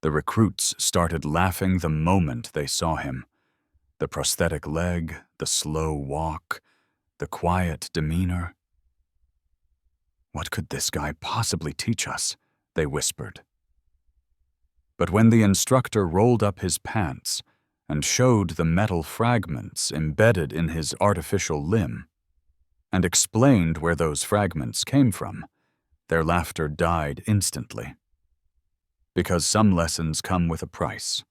The recruits started laughing the moment they saw him. The prosthetic leg, the slow walk, the quiet demeanor. "What could this guy possibly teach us?" they whispered. But when the instructor rolled up his pants and showed the metal fragments embedded in his artificial limb, and explained where those fragments came from, their laughter died instantly. Because some lessons come with a price.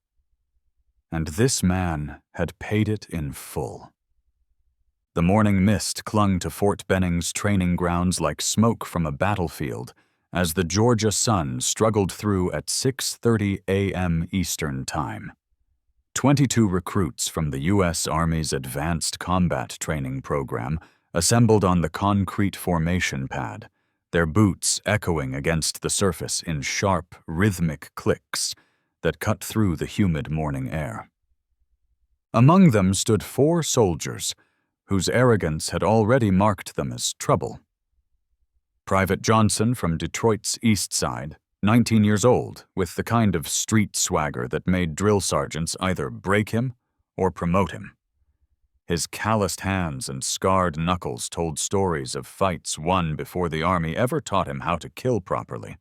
And this man had paid it in full. The morning mist clung to Fort Benning's training grounds like smoke from a battlefield as the Georgia sun struggled through at 6:30 a.m. Eastern Time. 22 recruits from the U.S. Army's Advanced Combat Training Program assembled on the concrete formation pad, their boots echoing against the surface in sharp, rhythmic clicks that cut through the humid morning air. Among them stood 4 soldiers whose arrogance had already marked them as trouble. Private Johnson from Detroit's East Side, 19 years old, with the kind of street swagger that made drill sergeants either break him or promote him. His calloused hands and scarred knuckles told stories of fights won before the Army ever taught him how to kill properly.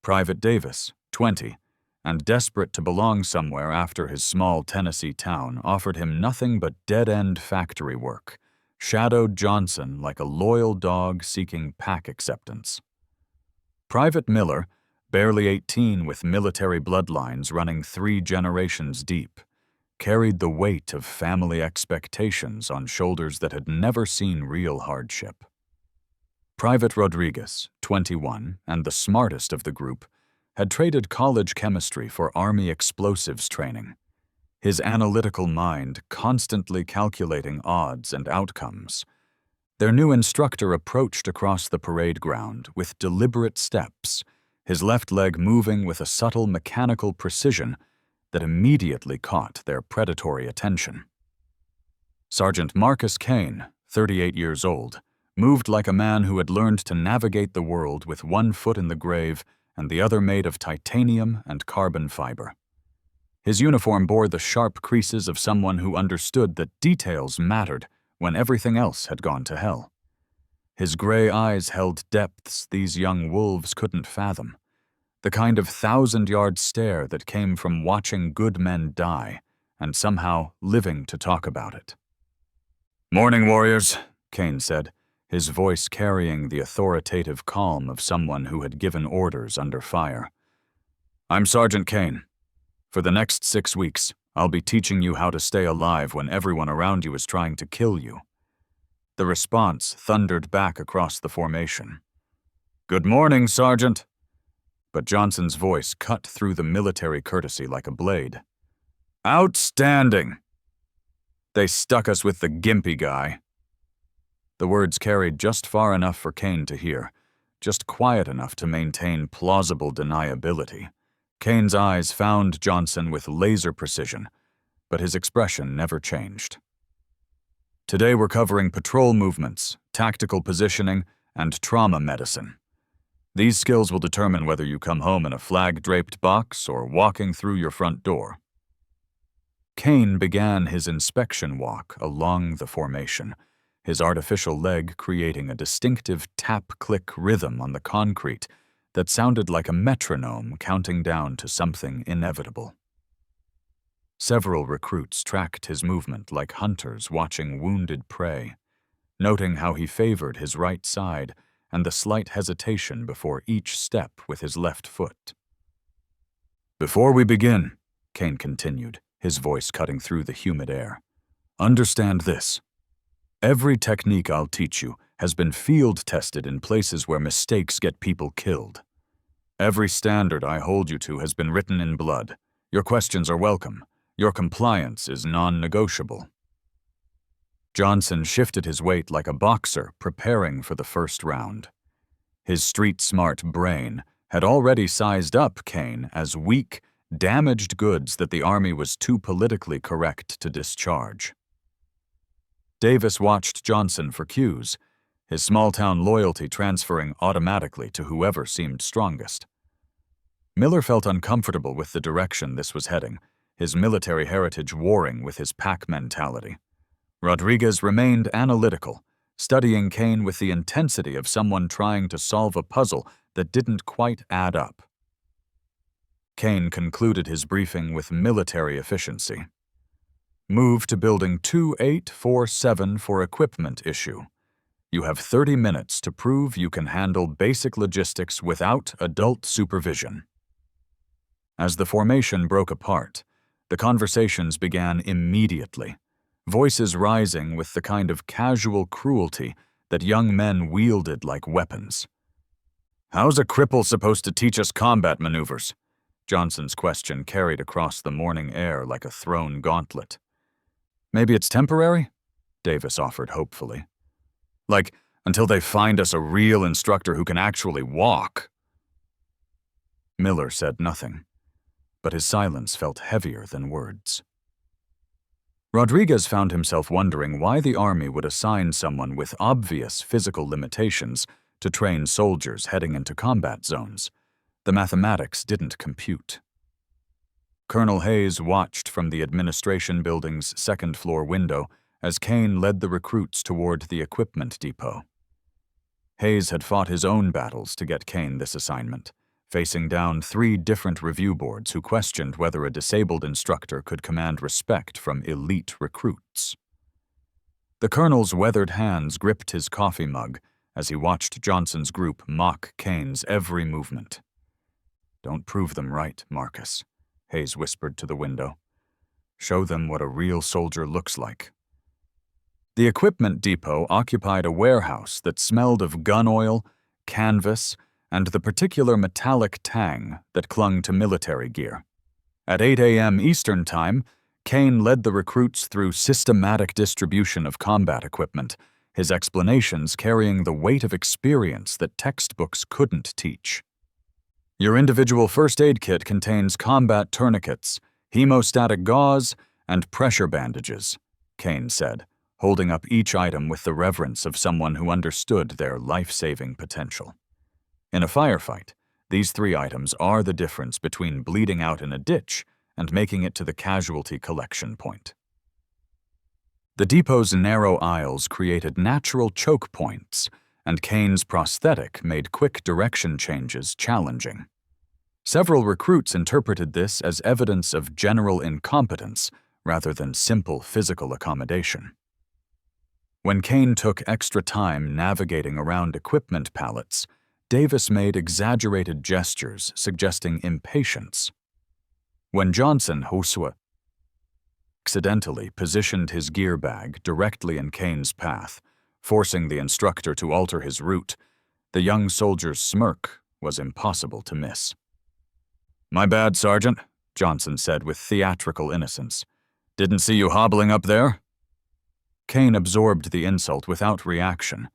Private Davis, 20, and desperate to belong somewhere after his small Tennessee town offered him nothing but dead-end factory work, shadowed Johnson like a loyal dog seeking pack acceptance. Private Miller, barely 18 with military bloodlines running 3 generations deep, carried the weight of family expectations on shoulders that had never seen real hardship. Private Rodriguez, 21, and the smartest of the group, had traded college chemistry for Army explosives training, his analytical mind constantly calculating odds and outcomes. Their new instructor approached across the parade ground with deliberate steps, his left leg moving with a subtle mechanical precision that immediately caught their predatory attention. Sergeant Marcus Kane, 38 years old, moved like a man who had learned to navigate the world with one foot in the grave and the other made of titanium and carbon fiber. His uniform bore the sharp creases of someone who understood that details mattered when everything else had gone to hell. His gray eyes held depths these young wolves couldn't fathom, the kind of 1,000-yard stare that came from watching good men die and somehow living to talk about it. "Morning, warriors," Kane said, his voice carrying the authoritative calm of someone who had given orders under fire. "I'm Sergeant Kane. For the next 6 weeks, I'll be teaching you how to stay alive when everyone around you is trying to kill you." The response thundered back across the formation. "Good morning, Sergeant." But Johnson's voice cut through the military courtesy like a blade. "Outstanding! They stuck us with the gimpy guy." The words carried just far enough for Kane to hear, just quiet enough to maintain plausible deniability. Kane's eyes found Johnson with laser precision, but his expression never changed. "Today we're covering patrol movements, tactical positioning, and trauma medicine. These skills will determine whether you come home in a flag-draped box or walking through your front door." Kane began his inspection walk along the formation, his artificial leg creating a distinctive tap-click rhythm on the concrete that sounded like a metronome counting down to something inevitable. Several recruits tracked his movement like hunters watching wounded prey, noting how he favored his right side and the slight hesitation before each step with his left foot. "Before we begin," Kane continued, his voice cutting through the humid air, "understand this. Every technique I'll teach you has been field-tested in places where mistakes get people killed. Every standard I hold you to has been written in blood. Your questions are welcome. Your compliance is non-negotiable." Johnson shifted his weight like a boxer preparing for the first round. His street-smart brain had already sized up Kane as weak, damaged goods that the Army was too politically correct to discharge. Davis watched Johnson for cues, his small-town loyalty transferring automatically to whoever seemed strongest. Miller felt uncomfortable with the direction this was heading, his military heritage warring with his pack mentality. Rodriguez remained analytical, studying Kane with the intensity of someone trying to solve a puzzle that didn't quite add up. Kane concluded his briefing with military efficiency. Move to Building 2847 for equipment issue. You have 30 minutes to prove you can handle basic logistics without adult supervision. As the formation broke apart, the conversations began immediately, voices rising with the kind of casual cruelty that young men wielded like weapons. "How's a cripple supposed to teach us combat maneuvers?" Johnson's question carried across the morning air like a thrown gauntlet. "Maybe it's temporary?" Davis offered hopefully. "Like, until they find us a real instructor who can actually walk." Miller said nothing, but his silence felt heavier than words. Rodriguez found himself wondering why the Army would assign someone with obvious physical limitations to train soldiers heading into combat zones. The mathematics didn't compute. Colonel Hayes watched from the administration building's second-floor window as Kane led the recruits toward the equipment depot. Hayes had fought his own battles to get Kane this assignment, facing down 3 different review boards who questioned whether a disabled instructor could command respect from elite recruits. The colonel's weathered hands gripped his coffee mug as he watched Johnson's group mock Kane's every movement. "Don't prove them right, Marcus," Hayes whispered to the window. "Show them what a real soldier looks like." The equipment depot occupied a warehouse that smelled of gun oil, canvas, and the particular metallic tang that clung to military gear. At 8 a.m. Eastern Time, Kane led the recruits through systematic distribution of combat equipment, his explanations carrying the weight of experience that textbooks couldn't teach. "Your individual first aid kit contains combat tourniquets, hemostatic gauze, and pressure bandages," Kane said, holding up each item with the reverence of someone who understood their life-saving potential. In a firefight, these 3 items are the difference between bleeding out in a ditch and making it to the casualty collection point. The depot's narrow aisles created natural choke points, and Kane's prosthetic made quick direction changes challenging. Several recruits interpreted this as evidence of general incompetence rather than simple physical accommodation. When Kane took extra time navigating around equipment pallets, Davis made exaggerated gestures suggesting impatience. When Johnson accidentally positioned his gear bag directly in Kane's path, forcing the instructor to alter his route, the young soldier's smirk was impossible to miss. "My bad, Sergeant," Johnson said with theatrical innocence. "Didn't see you hobbling up there." Kane absorbed the insult without reaction,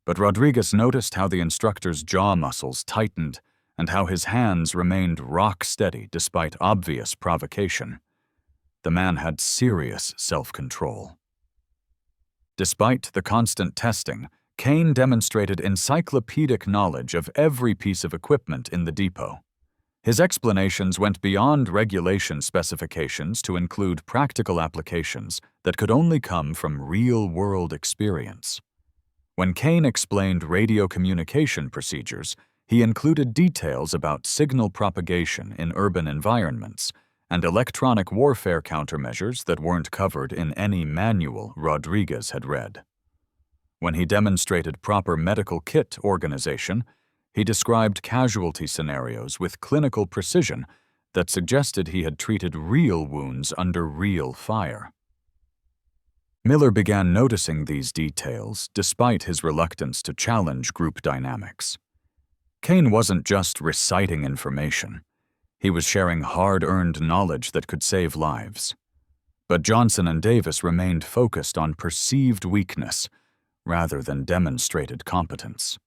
but Rodriguez noticed how the instructor's jaw muscles tightened and how his hands remained rock-steady despite obvious provocation. The man had serious self-control. Despite the constant testing, Kane demonstrated encyclopedic knowledge of every piece of equipment in the depot. His explanations went beyond regulation specifications to include practical applications that could only come from real-world experience. When Kane explained radio communication procedures, he included details about signal propagation in urban environments and electronic warfare countermeasures that weren't covered in any manual Rodriguez had read. When he demonstrated proper medical kit organization, he described casualty scenarios with clinical precision that suggested he had treated real wounds under real fire. Miller began noticing these details despite his reluctance to challenge group dynamics. Kane wasn't just reciting information. He was sharing hard-earned knowledge that could save lives. But Johnson and Davis remained focused on perceived weakness rather than demonstrated competence.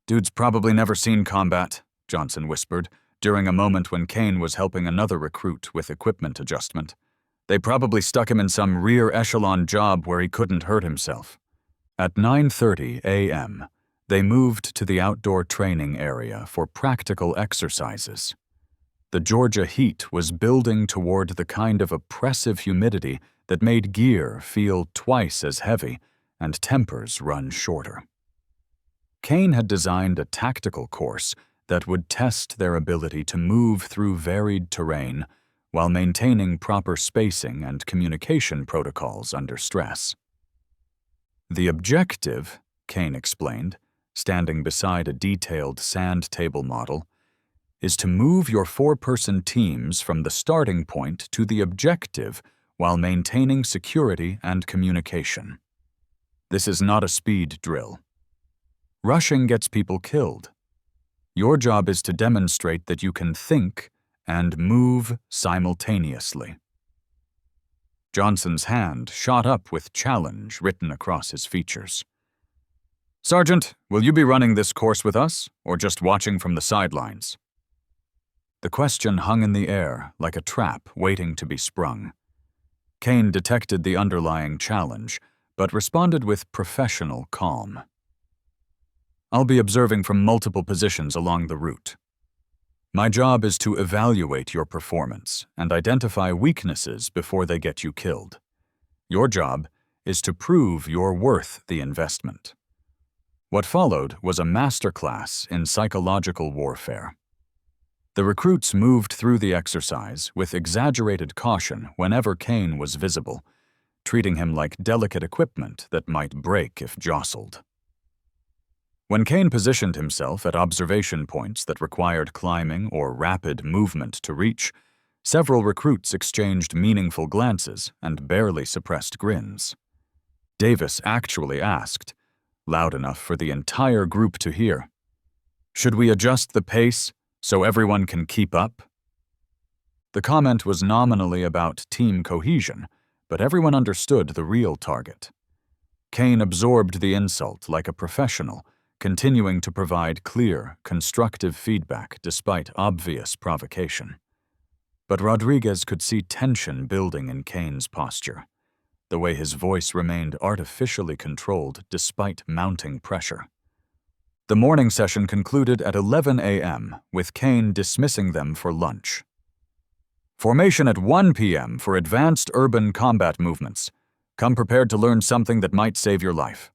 "Dude's probably never seen combat," Johnson whispered, during a moment when Kane was helping another recruit with equipment adjustment. "They probably stuck him in some rear echelon job where he couldn't hurt himself." At 9:30 a.m., they moved to the outdoor training area for practical exercises. The Georgia heat was building toward the kind of oppressive humidity that made gear feel twice as heavy and tempers run shorter. Kane had designed a tactical course that would test their ability to move through varied terrain while maintaining proper spacing and communication protocols under stress. The objective, Kane explained, standing beside a detailed sand table model, is to move your four-person teams from the starting point to the objective while maintaining security and communication. This is not a speed drill. Rushing gets people killed. Your job is to demonstrate that you can think and move simultaneously. Johnson's hand shot up with challenge written across his features. "Sergeant, will you be running this course with us, or just watching from the sidelines?" The question hung in the air like a trap waiting to be sprung. Kane detected the underlying challenge, but responded with professional calm. "I'll be observing from multiple positions along the route. My job is to evaluate your performance and identify weaknesses before they get you killed. Your job is to prove you're worth the investment." What followed was a masterclass in psychological warfare. The recruits moved through the exercise with exaggerated caution whenever Kane was visible, treating him like delicate equipment that might break if jostled. When Kane positioned himself at observation points that required climbing or rapid movement to reach, several recruits exchanged meaningful glances and barely suppressed grins. Davis actually asked, loud enough for the entire group to hear, "Should we adjust the pace so everyone can keep up?" The comment was nominally about team cohesion, but everyone understood the real target. Kane absorbed the insult like a professional, continuing to provide clear, constructive feedback despite obvious provocation. But Rodriguez could see tension building in Kane's posture, the way his voice remained artificially controlled despite mounting pressure. The morning session concluded at 11 a.m., with Kane dismissing them for lunch. "Formation at 1 p.m. for advanced urban combat movements. Come prepared to learn something that might save your life."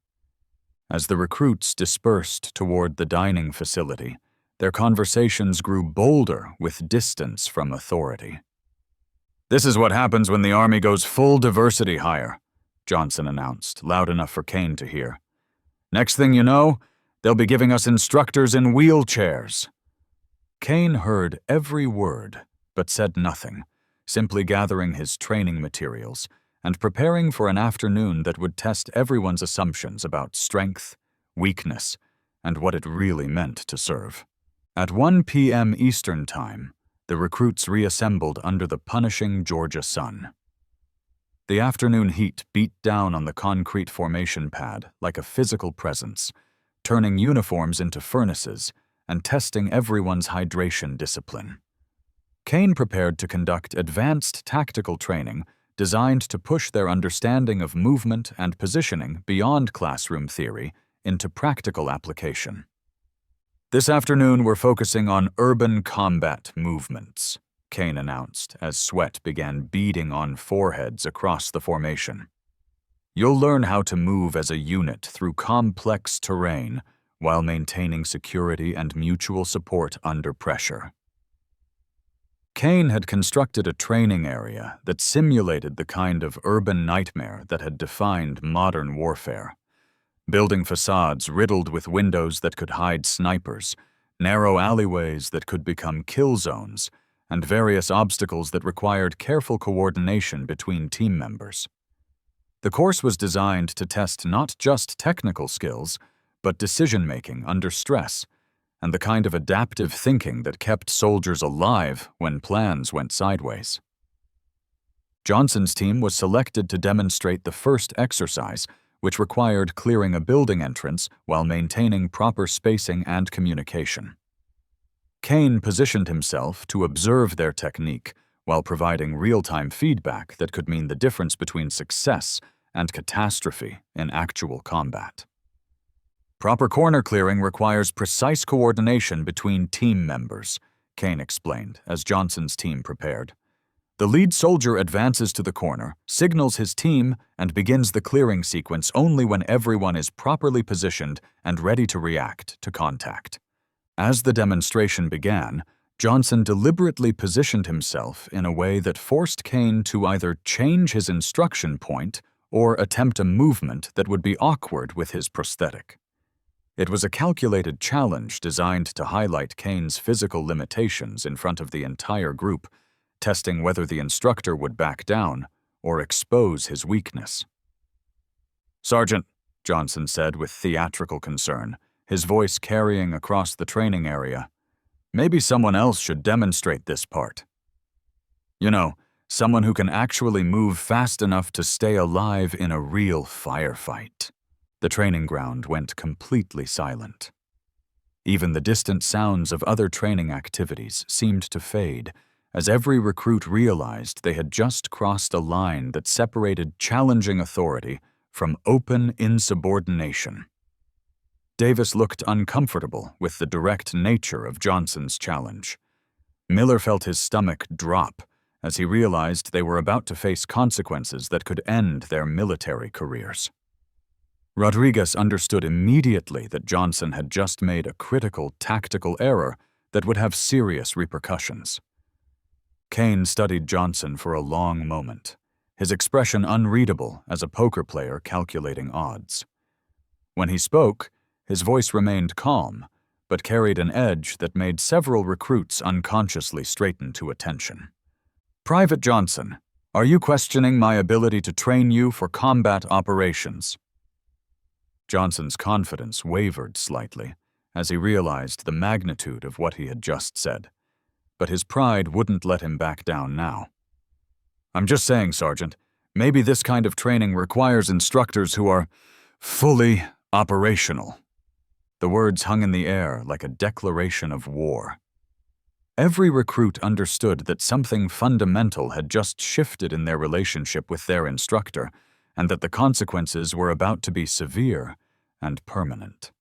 As the recruits dispersed toward the dining facility, their conversations grew bolder with distance from authority. "This is what happens when the Army goes full diversity hire," Johnson announced, loud enough for Kane to hear. "Next thing you know, they'll be giving us instructors in wheelchairs." Kane heard every word, but said nothing, simply gathering his training materials and preparing for an afternoon that would test everyone's assumptions about strength, weakness, and what it really meant to serve. At 1 p.m. Eastern Time, the recruits reassembled under the punishing Georgia sun. The afternoon heat beat down on the concrete formation pad like a physical presence, turning uniforms into furnaces and testing everyone's hydration discipline. Kane prepared to conduct advanced tactical training designed to push their understanding of movement and positioning beyond classroom theory into practical application. "This afternoon we're focusing on urban combat movements," Kane announced as sweat began beading on foreheads across the formation. "You'll learn how to move as a unit through complex terrain while maintaining security and mutual support under pressure." Kane had constructed a training area that simulated the kind of urban nightmare that had defined modern warfare. Building facades riddled with windows that could hide snipers, narrow alleyways that could become kill zones, and various obstacles that required careful coordination between team members. The course was designed to test not just technical skills, but decision-making under stress, and the kind of adaptive thinking that kept soldiers alive when plans went sideways. Johnson's team was selected to demonstrate the first exercise, which required clearing a building entrance while maintaining proper spacing and communication. Kane positioned himself to observe their technique while providing real-time feedback that could mean the difference between success and catastrophe in actual combat. Proper corner clearing requires precise coordination between team members, Kane explained as Johnson's team prepared. The lead soldier advances to the corner, signals his team, and begins the clearing sequence only when everyone is properly positioned and ready to react to contact. As the demonstration began, Johnson deliberately positioned himself in a way that forced Kane to either change his instruction point or attempt a movement that would be awkward with his prosthetic. It was a calculated challenge designed to highlight Kane's physical limitations in front of the entire group, testing whether the instructor would back down or expose his weakness. "Sergeant," Johnson said with theatrical concern, his voice carrying across the training area, "maybe someone else should demonstrate this part. You know, someone who can actually move fast enough to stay alive in a real firefight." The training ground went completely silent. Even the distant sounds of other training activities seemed to fade, as every recruit realized they had just crossed a line that separated challenging authority from open insubordination. Davis looked uncomfortable with the direct nature of Johnson's challenge. Miller felt his stomach drop as he realized they were about to face consequences that could end their military careers. Rodriguez understood immediately that Johnson had just made a critical tactical error that would have serious repercussions. Kane studied Johnson for a long moment, his expression unreadable as a poker player calculating odds. When he spoke, his voice remained calm, but carried an edge that made several recruits unconsciously straighten to attention. "Private Johnson, are you questioning my ability to train you for combat operations?" Johnson's confidence wavered slightly as he realized the magnitude of what he had just said, but his pride wouldn't let him back down now. "I'm just saying, Sergeant, maybe this kind of training requires instructors who are fully operational." The words hung in the air like a declaration of war. Every recruit understood that something fundamental had just shifted in their relationship with their instructor, and that the consequences were about to be severe and permanent.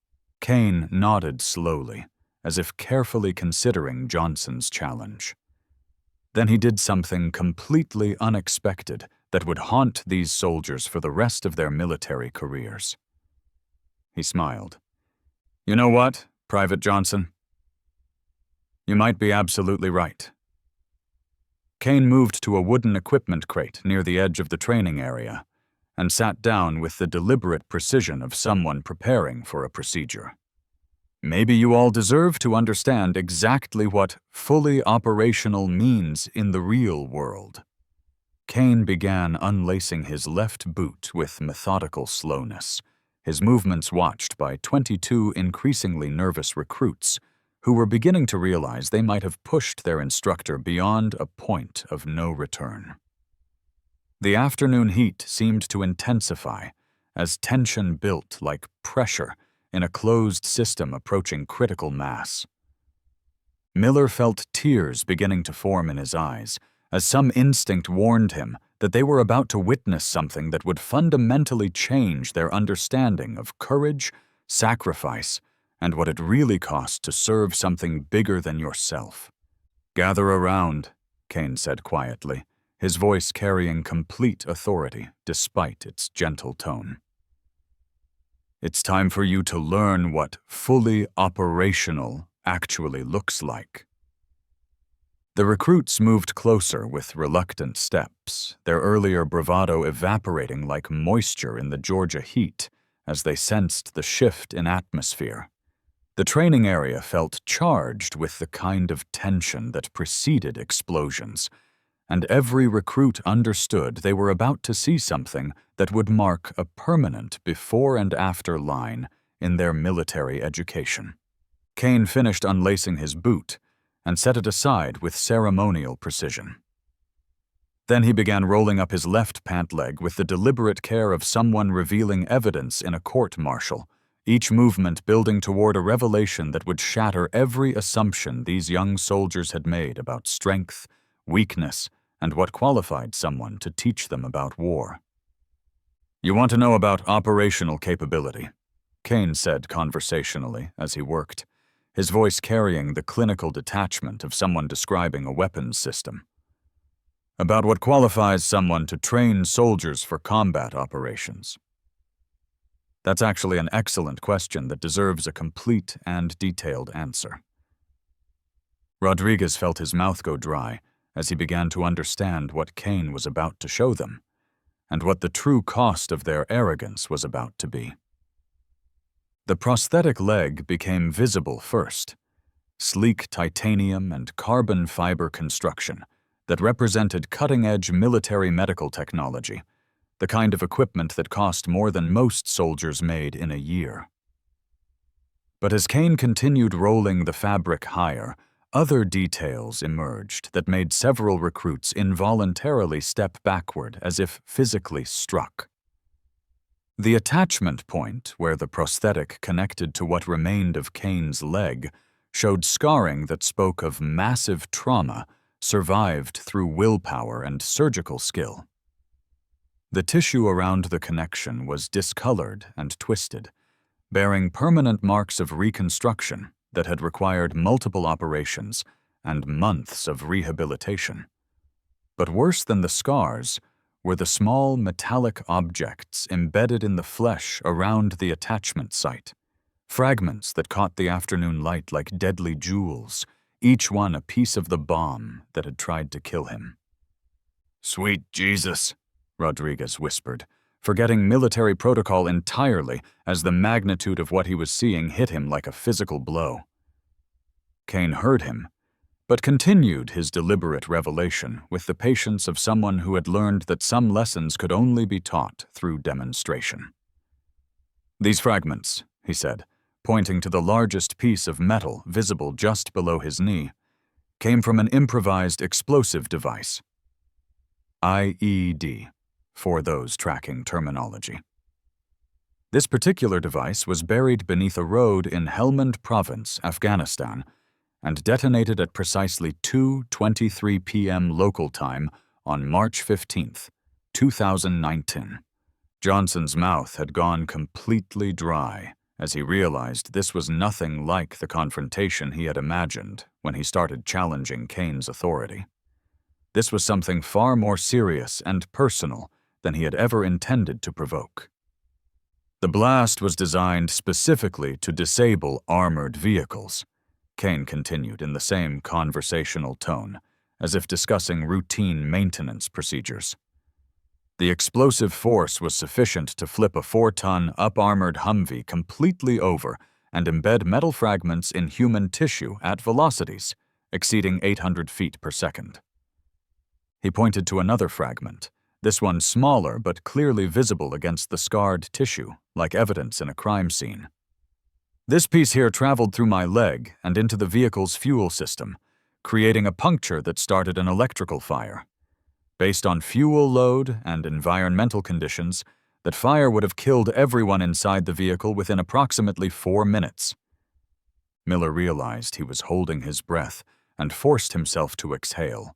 Kane nodded slowly, as if carefully considering Johnson's challenge. Then he did something completely unexpected that would haunt these soldiers for the rest of their military careers. He smiled. "You know what, Private Johnson? You might be absolutely right." Kane moved to a wooden equipment crate near the edge of the training area and sat down with the deliberate precision of someone preparing for a procedure. "Maybe you all deserve to understand exactly what fully operational means in the real world." Kane began unlacing his left boot with methodical slowness, his movements watched by 22 increasingly nervous recruits who were beginning to realize they might have pushed their instructor beyond a point of no return. The afternoon heat seemed to intensify as tension built like pressure in a closed system approaching critical mass. Miller felt tears beginning to form in his eyes as some instinct warned him that they were about to witness something that would fundamentally change their understanding of courage, sacrifice, and what it really costs to serve something bigger than yourself. "Gather around," Kane said quietly, his voice carrying complete authority despite its gentle tone. "It's time for you to learn what fully operational actually looks like." The recruits moved closer with reluctant steps, their earlier bravado evaporating like moisture in the Georgia heat as they sensed the shift in atmosphere. The training area felt charged with the kind of tension that preceded explosions, and every recruit understood they were about to see something that would mark a permanent before and after line in their military education. Kane finished unlacing his boot and set it aside with ceremonial precision. Then he began rolling up his left pant leg with the deliberate care of someone revealing evidence in a court-martial, each movement building toward a revelation that would shatter every assumption these young soldiers had made about strength, weakness, and what qualified someone to teach them about war. "You want to know about operational capability," Kane said conversationally as he worked, his voice carrying the clinical detachment of someone describing a weapons system. "About what qualifies someone to train soldiers for combat operations." That's actually an excellent question that deserves a complete and detailed answer. Rodriguez felt his mouth go dry as he began to understand what Kane was about to show them, and what the true cost of their arrogance was about to be. The prosthetic leg became visible first, sleek titanium and carbon fiber construction that represented cutting-edge military medical technology, the kind of equipment that cost more than most soldiers made in a year. But as Kane continued rolling the fabric higher, other details emerged that made several recruits involuntarily step backward as if physically struck. The attachment point, where the prosthetic connected to what remained of Kane's leg, showed scarring that spoke of massive trauma survived through willpower and surgical skill. The tissue around the connection was discolored and twisted, bearing permanent marks of reconstruction that had required multiple operations and months of rehabilitation. But worse than the scars were the small metallic objects embedded in the flesh around the attachment site, fragments that caught the afternoon light like deadly jewels, each one a piece of the bomb that had tried to kill him. "Sweet Jesus," Rodriguez whispered, forgetting military protocol entirely as the magnitude of what he was seeing hit him like a physical blow. Kane heard him, but continued his deliberate revelation with the patience of someone who had learned that some lessons could only be taught through demonstration. "These fragments," he said, pointing to the largest piece of metal visible just below his knee, came from an improvised explosive device. IED, for those tracking terminology. This particular device was buried beneath a road in Helmand Province, Afghanistan, and detonated at precisely 2:23 p.m. local time on March 15, 2019. Johnson's mouth had gone completely dry as he realized this was nothing like the confrontation he had imagined when he started challenging Kane's authority. This was something far more serious and personal than he had ever intended to provoke. The blast was designed specifically to disable armored vehicles, Kane continued in the same conversational tone, as if discussing routine maintenance procedures. The explosive force was sufficient to flip a 4-ton up-armored Humvee completely over and embed metal fragments in human tissue at velocities exceeding 800 feet per second. He pointed to another fragment, this one smaller but clearly visible against the scarred tissue, like evidence in a crime scene. "This piece here traveled through my leg and into the vehicle's fuel system, creating a puncture that started an electrical fire. Based on fuel load and environmental conditions, that fire would have killed everyone inside the vehicle within approximately 4 minutes. Miller realized he was holding his breath and forced himself to exhale.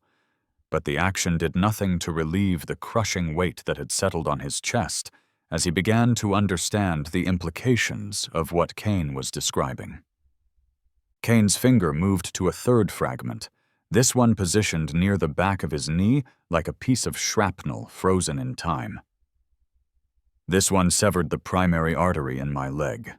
But the action did nothing to relieve the crushing weight that had settled on his chest as he began to understand the implications of what Kane was describing. Kane's finger moved to a third fragment, this one positioned near the back of his knee like a piece of shrapnel frozen in time. This one severed the primary artery in my leg.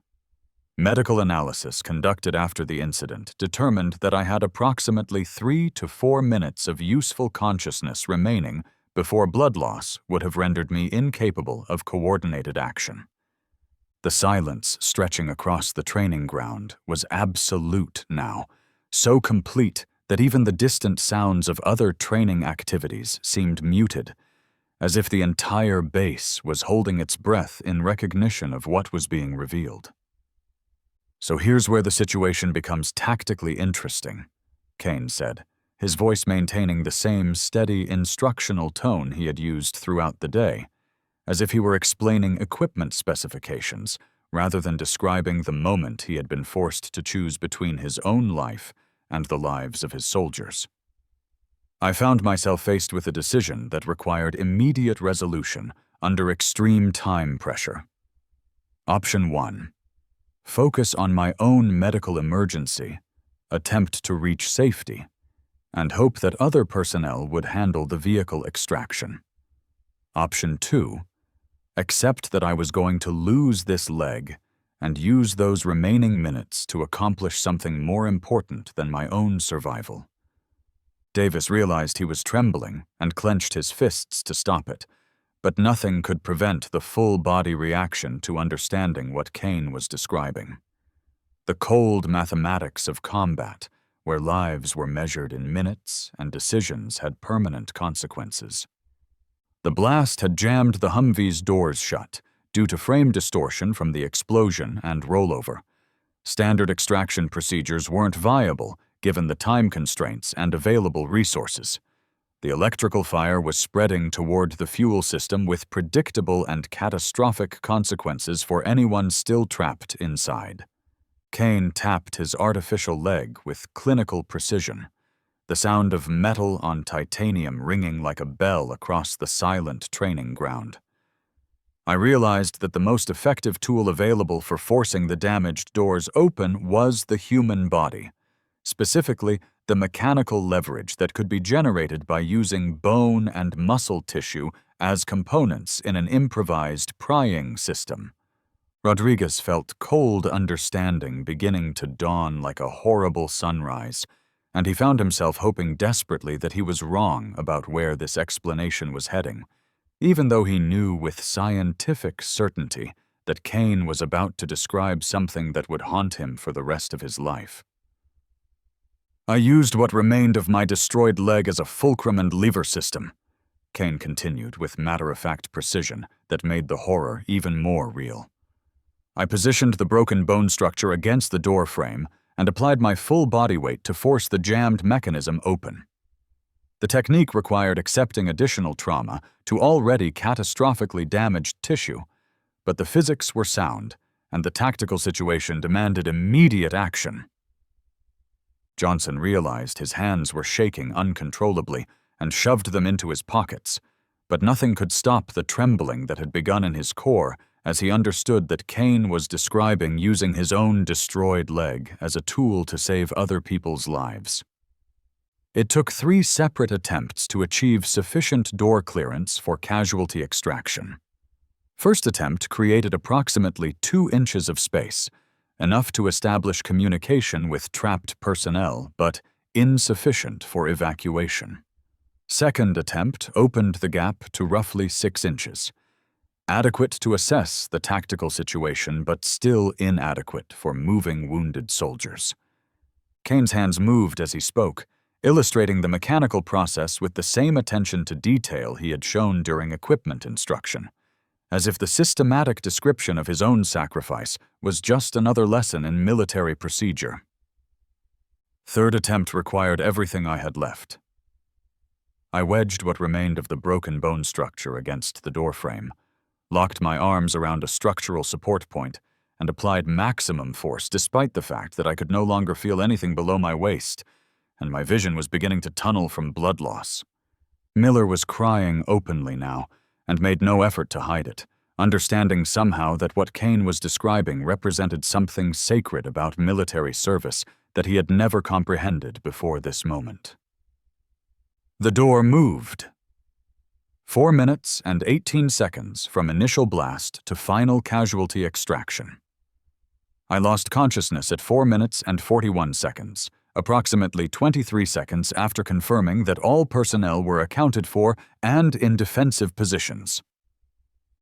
Medical analysis conducted after the incident determined that I had approximately 3 to 4 minutes of useful consciousness remaining before blood loss would have rendered me incapable of coordinated action. The silence stretching across the training ground was absolute now, so complete that even the distant sounds of other training activities seemed muted, as if the entire base was holding its breath in recognition of what was being revealed. "So here's where the situation becomes tactically interesting," Kane said, his voice maintaining the same steady instructional tone he had used throughout the day, as if he were explaining equipment specifications rather than describing the moment he had been forced to choose between his own life and the lives of his soldiers. "I found myself faced with a decision that required immediate resolution under extreme time pressure. Option 1. focus on my own medical emergency, attempt to reach safety, and hope that other personnel would handle the vehicle extraction. Option 2, accept that I was going to lose this leg and use those remaining minutes to accomplish something more important than my own survival. Davis realized he was trembling and clenched his fists to stop it, but nothing could prevent the full-body reaction to understanding what Kane was describing. The cold mathematics of combat, where lives were measured in minutes and decisions had permanent consequences. The blast had jammed the Humvee's doors shut, due to frame distortion from the explosion and rollover. Standard extraction procedures weren't viable, given the time constraints and available resources. The electrical fire was spreading toward the fuel system with predictable and catastrophic consequences for anyone still trapped inside. Kane tapped his artificial leg with clinical precision, the sound of metal on titanium ringing like a bell across the silent training ground. I realized that the most effective tool available for forcing the damaged doors open was the human body, specifically the mechanical leverage that could be generated by using bone and muscle tissue as components in an improvised prying system. Rodriguez felt cold understanding beginning to dawn like a horrible sunrise, and he found himself hoping desperately that he was wrong about where this explanation was heading, even though he knew with scientific certainty that Kane was about to describe something that would haunt him for the rest of his life. I used what remained of my destroyed leg as a fulcrum and lever system, Kane continued with matter-of-fact precision that made the horror even more real. I positioned the broken bone structure against the door frame and applied my full body weight to force the jammed mechanism open. The technique required accepting additional trauma to already catastrophically damaged tissue, but the physics were sound, and the tactical situation demanded immediate action. Johnson realized his hands were shaking uncontrollably and shoved them into his pockets, but nothing could stop the trembling that had begun in his core as he understood that Kane was describing using his own destroyed leg as a tool to save other people's lives. It took 3 separate attempts to achieve sufficient door clearance for casualty extraction. First attempt created approximately 2 inches of space, enough to establish communication with trapped personnel, but insufficient for evacuation. Second attempt opened the gap to roughly 6 inches, adequate to assess the tactical situation, but still inadequate for moving wounded soldiers. Kane's hands moved as he spoke, illustrating the mechanical process with the same attention to detail he had shown during equipment instruction, as if the systematic description of his own sacrifice was just another lesson in military procedure. Third attempt required everything I had left. I wedged what remained of the broken bone structure against the doorframe, locked my arms around a structural support point, and applied maximum force despite the fact that I could no longer feel anything below my waist, and my vision was beginning to tunnel from blood loss. Miller was crying openly now, and made no effort to hide it, understanding somehow that what Kane was describing represented something sacred about military service that he had never comprehended before this moment. The door moved. 4 minutes and 18 seconds from initial blast to final casualty extraction. I lost consciousness at 4 minutes and 41 seconds, approximately 23 seconds after confirming that all personnel were accounted for and in defensive positions.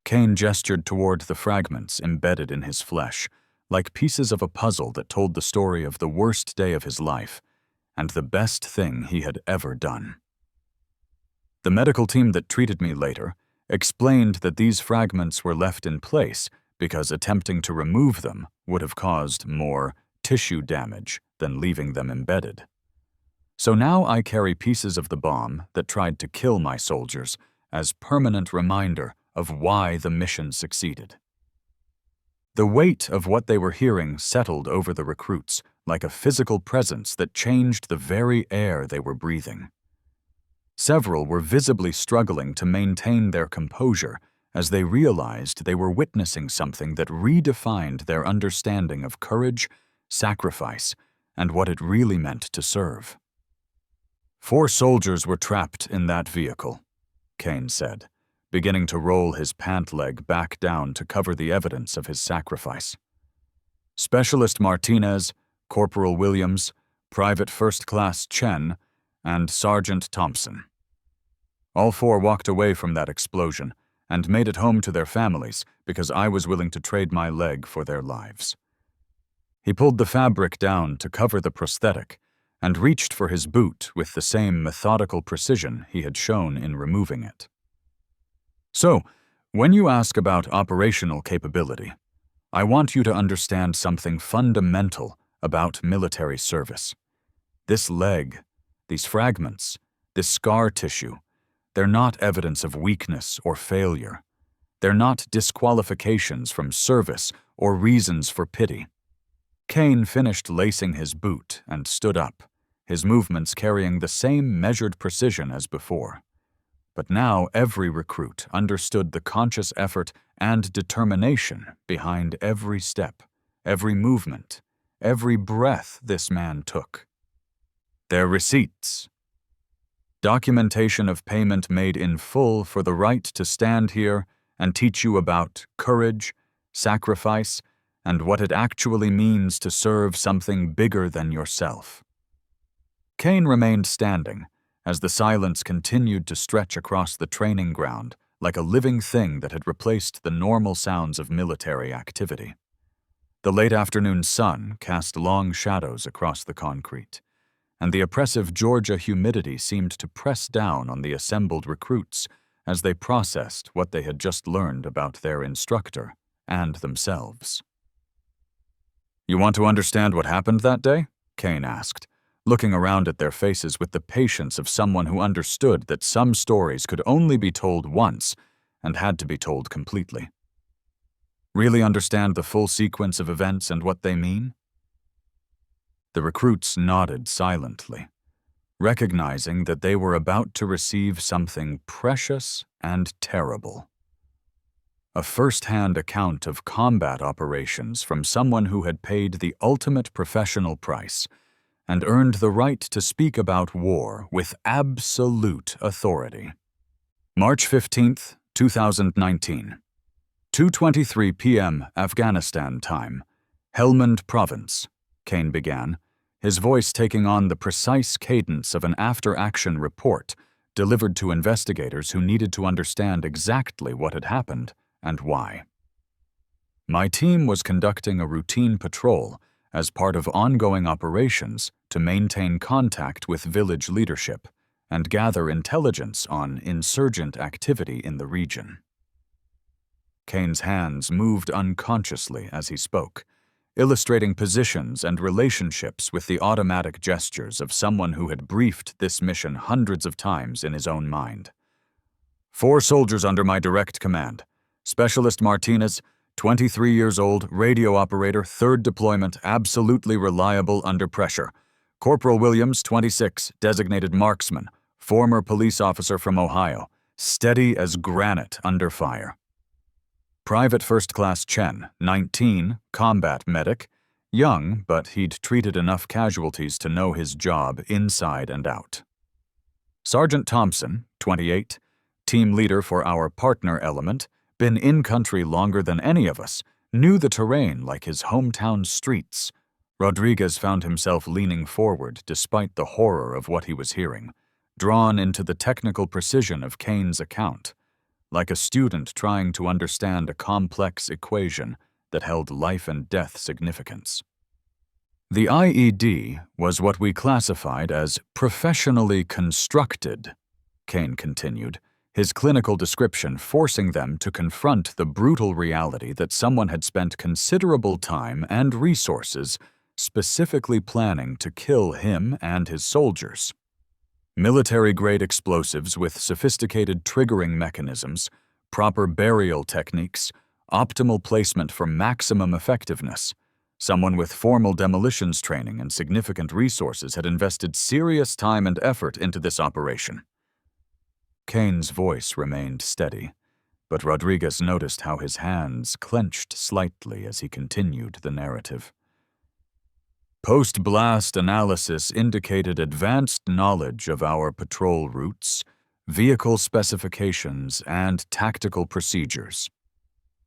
Kane gestured toward the fragments embedded in his flesh, like pieces of a puzzle that told the story of the worst day of his life and the best thing he had ever done. The medical team that treated me later explained that these fragments were left in place because attempting to remove them would have caused more tissue damage than leaving them embedded. So now I carry pieces of the bomb that tried to kill my soldiers as permanent reminder of why the mission succeeded. The weight of what they were hearing settled over the recruits like a physical presence that changed the very air they were breathing. Several were visibly struggling to maintain their composure as they realized they were witnessing something that redefined their understanding of courage, sacrifice, and what it really meant to serve. 4 soldiers were trapped in that vehicle, Kane said, beginning to roll his pant leg back down to cover the evidence of his sacrifice. Specialist Martinez, Corporal Williams, Private First Class Chen, and Sergeant Thompson. All 4 walked away from that explosion and made it home to their families because I was willing to trade my leg for their lives. He pulled the fabric down to cover the prosthetic and reached for his boot with the same methodical precision he had shown in removing it. So, when you ask about operational capability, I want you to understand something fundamental about military service. This leg, these fragments, this scar tissue, they're not evidence of weakness or failure. They're not disqualifications from service or reasons for pity. Kane finished lacing his boot and stood up, his movements carrying the same measured precision as before. But now every recruit understood the conscious effort and determination behind every step, every movement, every breath this man took. Their receipts. Documentation of payment made in full for the right to stand here and teach you about courage, sacrifice, and what it actually means to serve something bigger than yourself. Kane remained standing as the silence continued to stretch across the training ground like a living thing that had replaced the normal sounds of military activity. The late afternoon sun cast long shadows across the concrete, and the oppressive Georgia humidity seemed to press down on the assembled recruits as they processed what they had just learned about their instructor and themselves. "You want to understand what happened that day?" Kane asked, looking around at their faces with the patience of someone who understood that some stories could only be told once and had to be told completely. Really understand the full sequence of events and what they mean? The recruits nodded silently, recognizing that they were about to receive something precious and terrible. A first-hand account of combat operations from someone who had paid the ultimate professional price and earned the right to speak about war with absolute authority. March 15th, 2019. 2:23 p.m. Afghanistan time. Helmand Province, Kane began, his voice taking on the precise cadence of an after-action report delivered to investigators who needed to understand exactly what had happened and why. My team was conducting a routine patrol as part of ongoing operations to maintain contact with village leadership and gather intelligence on insurgent activity in the region. Kane's hands moved unconsciously as he spoke, illustrating positions and relationships with the automatic gestures of someone who had briefed this mission hundreds of times in his own mind. 4 soldiers under my direct command. Specialist Martinez, 23 years old, radio operator, 3rd deployment, absolutely reliable under pressure. Corporal Williams, 26, designated marksman, former police officer from Ohio, steady as granite under fire. Private First Class Chen, 19, combat medic, young, but he'd treated enough casualties to know his job inside and out. Sergeant Thompson, 28, team leader for our partner element, been in country longer than any of us, knew the terrain like his hometown streets. Rodriguez found himself leaning forward despite the horror of what he was hearing, drawn into the technical precision of Kane's account, like a student trying to understand a complex equation that held life and death significance. The IED was what we classified as professionally constructed, Kane continued, his clinical description forcing them to confront the brutal reality that someone had spent considerable time and resources specifically planning to kill him and his soldiers. Military-grade explosives with sophisticated triggering mechanisms, proper burial techniques, optimal placement for maximum effectiveness. Someone with formal demolitions training and significant resources had invested serious time and effort into this operation. Kane's voice remained steady, but Rodriguez noticed how his hands clenched slightly as he continued the narrative. Post-blast analysis indicated advanced knowledge of our patrol routes, vehicle specifications, and tactical procedures.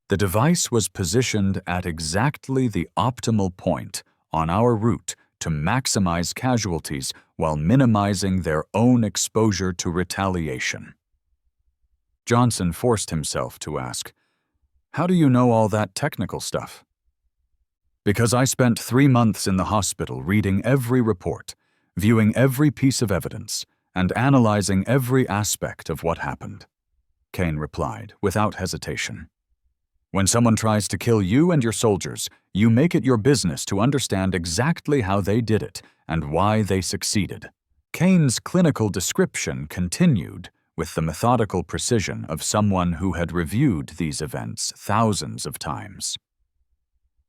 The device was positioned at exactly the optimal point on our route to maximize casualties while minimizing their own exposure to retaliation. Johnson forced himself to ask, "How do you know all that technical stuff?" "Because I spent 3 months in the hospital reading every report, viewing every piece of evidence, and analyzing every aspect of what happened," Kane replied without hesitation. "When someone tries to kill you and your soldiers, you make it your business to understand exactly how they did it and why they succeeded." Kane's clinical description continued with the methodical precision of someone who had reviewed these events thousands of times.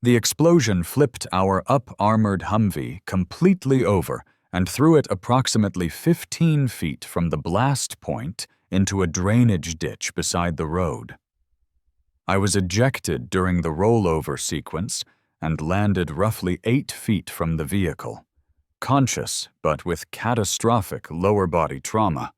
The explosion flipped our up-armored Humvee completely over and threw it approximately 15 feet from the blast point into a drainage ditch beside the road. I was ejected during the rollover sequence and landed roughly 8 feet from the vehicle. Conscious, but with catastrophic lower body trauma,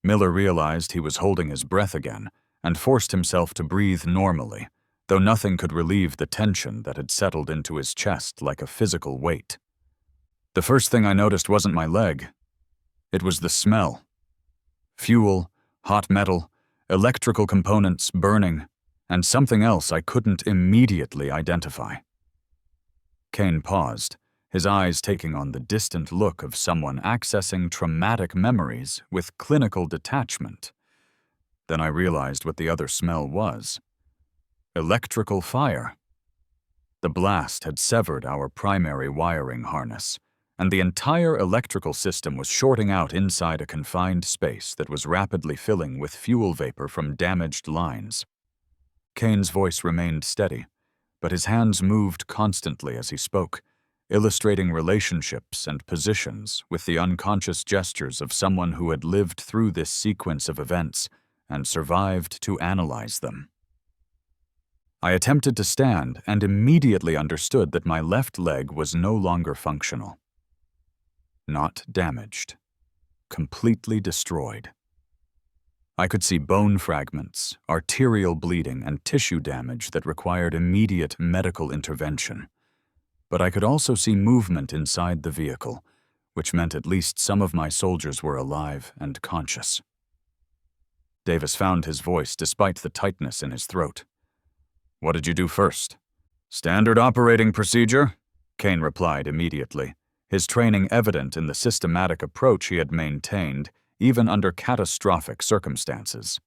Miller realized he was holding his breath again and forced himself to breathe normally, though nothing could relieve the tension that had settled into his chest like a physical weight. The first thing I noticed wasn't my leg. It was the smell. Fuel, hot metal, electrical components burning, and something else I couldn't immediately identify. Kane paused, his eyes taking on the distant look of someone accessing traumatic memories with clinical detachment. Then I realized what the other smell was. Electrical fire. The blast had severed our primary wiring harness, and the entire electrical system was shorting out inside a confined space that was rapidly filling with fuel vapor from damaged lines. Kane's voice remained steady, but his hands moved constantly as he spoke, illustrating relationships and positions with the unconscious gestures of someone who had lived through this sequence of events and survived to analyze them. I attempted to stand and immediately understood that my left leg was no longer functional. Not damaged. Completely destroyed. I could see bone fragments, arterial bleeding, and tissue damage that required immediate medical intervention. But I could also see movement inside the vehicle, which meant at least some of my soldiers were alive and conscious. Davis found his voice despite the tightness in his throat. "What did you do first?" "Standard operating procedure," Kane replied immediately, his training evident in the systematic approach he had maintained even under catastrophic circumstances.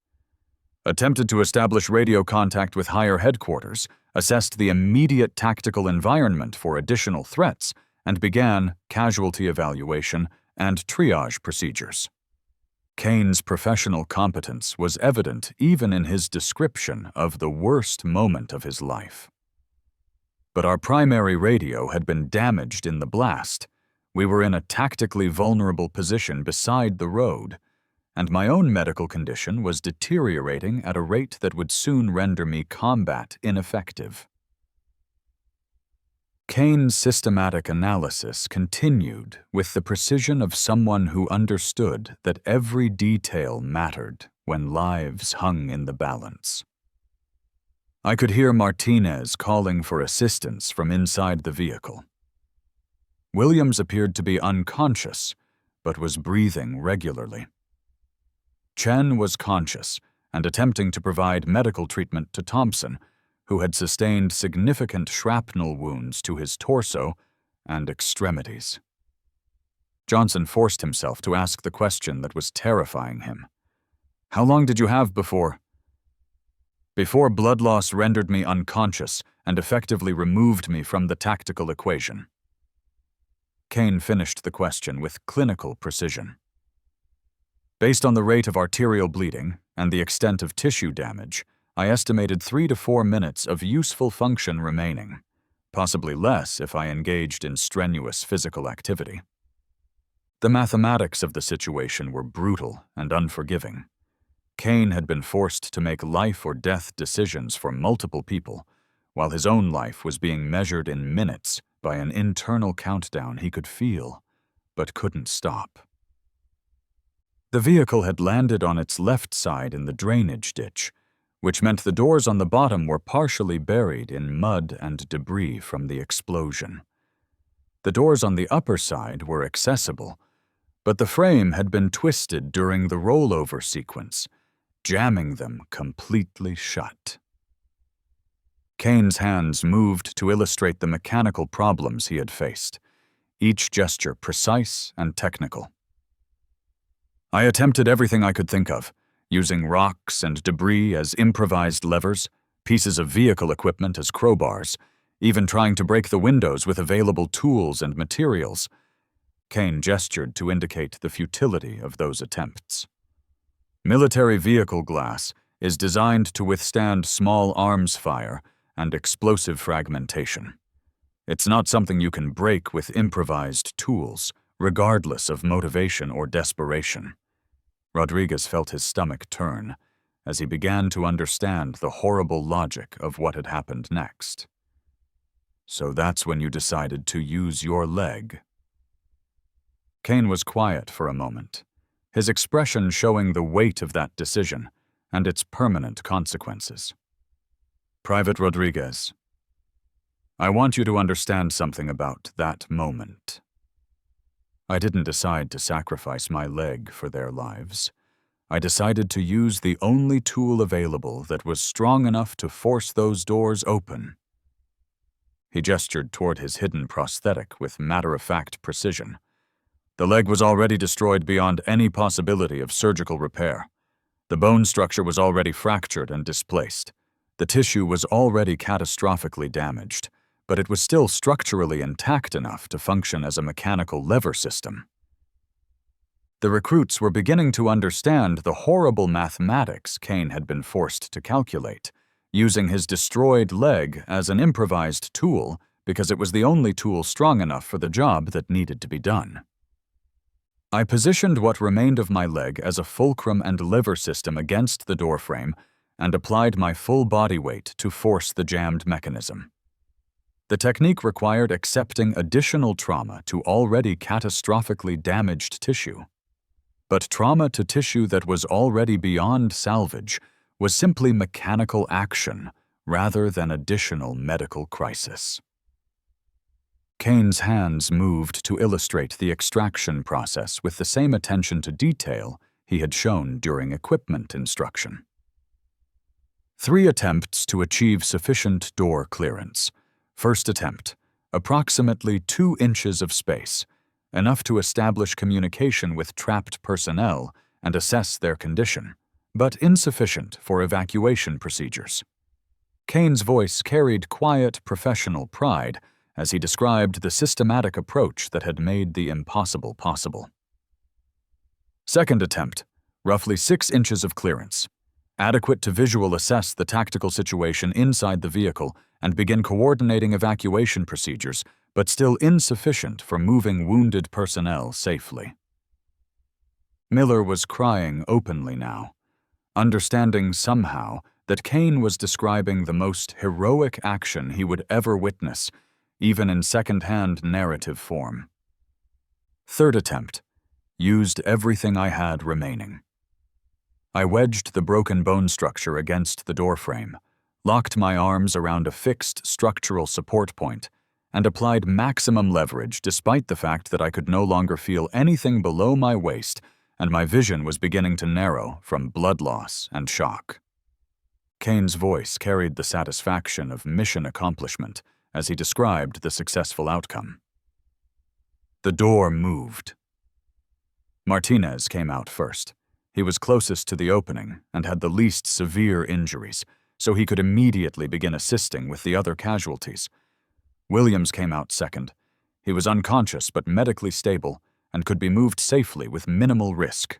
"Attempted to establish radio contact with higher headquarters, assessed the immediate tactical environment for additional threats, and began casualty evaluation and triage procedures." Kane's professional competence was evident even in his description of the worst moment of his life. But our primary radio had been damaged in the blast. We were in a tactically vulnerable position beside the road, and my own medical condition was deteriorating at a rate that would soon render me combat ineffective. Kane's systematic analysis continued with the precision of someone who understood that every detail mattered when lives hung in the balance. I could hear Martinez calling for assistance from inside the vehicle. Williams appeared to be unconscious, but was breathing regularly. Chen was conscious and attempting to provide medical treatment to Thompson, who had sustained significant shrapnel wounds to his torso and extremities. Johnson forced himself to ask the question that was terrifying him. "How long did you have before?" "Before blood loss rendered me unconscious and effectively removed me from the tactical equation." Kane finished the question with clinical precision. "Based on the rate of arterial bleeding and the extent of tissue damage, I estimated 3 to 4 minutes of useful function remaining, possibly less if I engaged in strenuous physical activity." The mathematics of the situation were brutal and unforgiving. Kane had been forced to make life or death decisions for multiple people, while his own life was being measured in minutes by an internal countdown he could feel, but couldn't stop. The vehicle had landed on its left side in the drainage ditch, which meant the doors on the bottom were partially buried in mud and debris from the explosion. The doors on the upper side were accessible, but the frame had been twisted during the rollover sequence, jamming them completely shut. Kane's hands moved to illustrate the mechanical problems he had faced, each gesture precise and technical. I attempted everything I could think of, using rocks and debris as improvised levers, pieces of vehicle equipment as crowbars, even trying to break the windows with available tools and materials. Kane gestured to indicate the futility of those attempts. Military vehicle glass is designed to withstand small arms fire and explosive fragmentation. It's not something you can break with improvised tools, regardless of motivation or desperation. Rodriguez felt his stomach turn as he began to understand the horrible logic of what had happened next. So that's when you decided to use your leg. Kane was quiet for a moment, his expression showing the weight of that decision and its permanent consequences. Private Rodriguez, I want you to understand something about that moment. I didn't decide to sacrifice my leg for their lives. I decided to use the only tool available that was strong enough to force those doors open. He gestured toward his hidden prosthetic with matter-of-fact precision. The leg was already destroyed beyond any possibility of surgical repair. The bone structure was already fractured and displaced. The tissue was already catastrophically damaged, but it was still structurally intact enough to function as a mechanical lever system. The recruits were beginning to understand the horrible mathematics Kane had been forced to calculate, using his destroyed leg as an improvised tool because it was the only tool strong enough for the job that needed to be done. I positioned what remained of my leg as a fulcrum and lever system against the doorframe and applied my full body weight to force the jammed mechanism. The technique required accepting additional trauma to already catastrophically damaged tissue. But trauma to tissue that was already beyond salvage was simply mechanical action rather than additional medical crisis. Kane's hands moved to illustrate the extraction process with the same attention to detail he had shown during equipment instruction. 3 attempts to achieve sufficient door clearance. First attempt, approximately 2 inches of space, enough to establish communication with trapped personnel and assess their condition, but insufficient for evacuation procedures. Kane's voice carried quiet professional pride as he described the systematic approach that had made the impossible possible. Second attempt, roughly 6 inches of clearance, adequate to visually assess the tactical situation inside the vehicle and begin coordinating evacuation procedures, but still insufficient for moving wounded personnel safely. Miller was crying openly now, understanding somehow that Kane was describing the most heroic action he would ever witness, even in second-hand narrative form. Third attempt, used everything I had remaining. I wedged the broken bone structure against the doorframe, locked my arms around a fixed structural support point, and applied maximum leverage despite the fact that I could no longer feel anything below my waist and my vision was beginning to narrow from blood loss and shock. Kane's voice carried the satisfaction of mission accomplishment as he described the successful outcome. The door moved. Martinez came out first. He was closest to the opening and had the least severe injuries, so he could immediately begin assisting with the other casualties. Williams came out second. He was unconscious but medically stable and could be moved safely with minimal risk.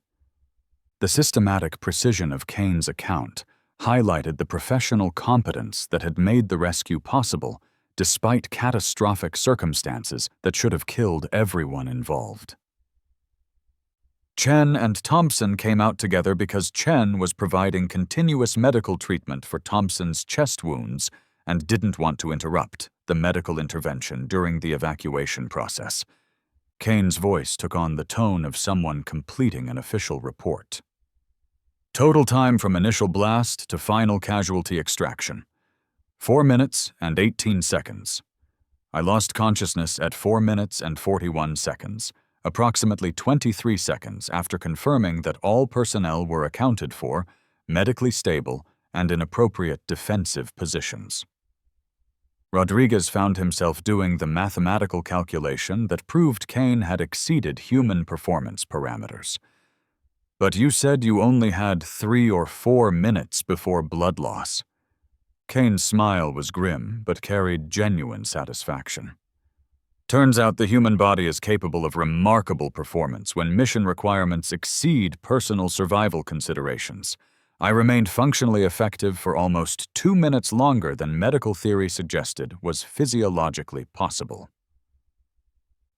The systematic precision of Kane's account highlighted the professional competence that had made the rescue possible despite catastrophic circumstances that should have killed everyone involved. Chen and Thompson came out together because Chen was providing continuous medical treatment for Thompson's chest wounds and didn't want to interrupt the medical intervention during the evacuation process. Kane's voice took on the tone of someone completing an official report. Total time from initial blast to final casualty extraction: 4 minutes and 18 seconds. I lost consciousness at 4 minutes and 41 seconds, approximately 23 seconds after confirming that all personnel were accounted for, medically stable, and in appropriate defensive positions. Rodriguez found himself doing the mathematical calculation that proved Kane had exceeded human performance parameters. But you said you only had 3 or 4 minutes before blood loss. Kane's smile was grim, but carried genuine satisfaction. Turns out the human body is capable of remarkable performance when mission requirements exceed personal survival considerations. I remained functionally effective for almost 2 minutes longer than medical theory suggested was physiologically possible.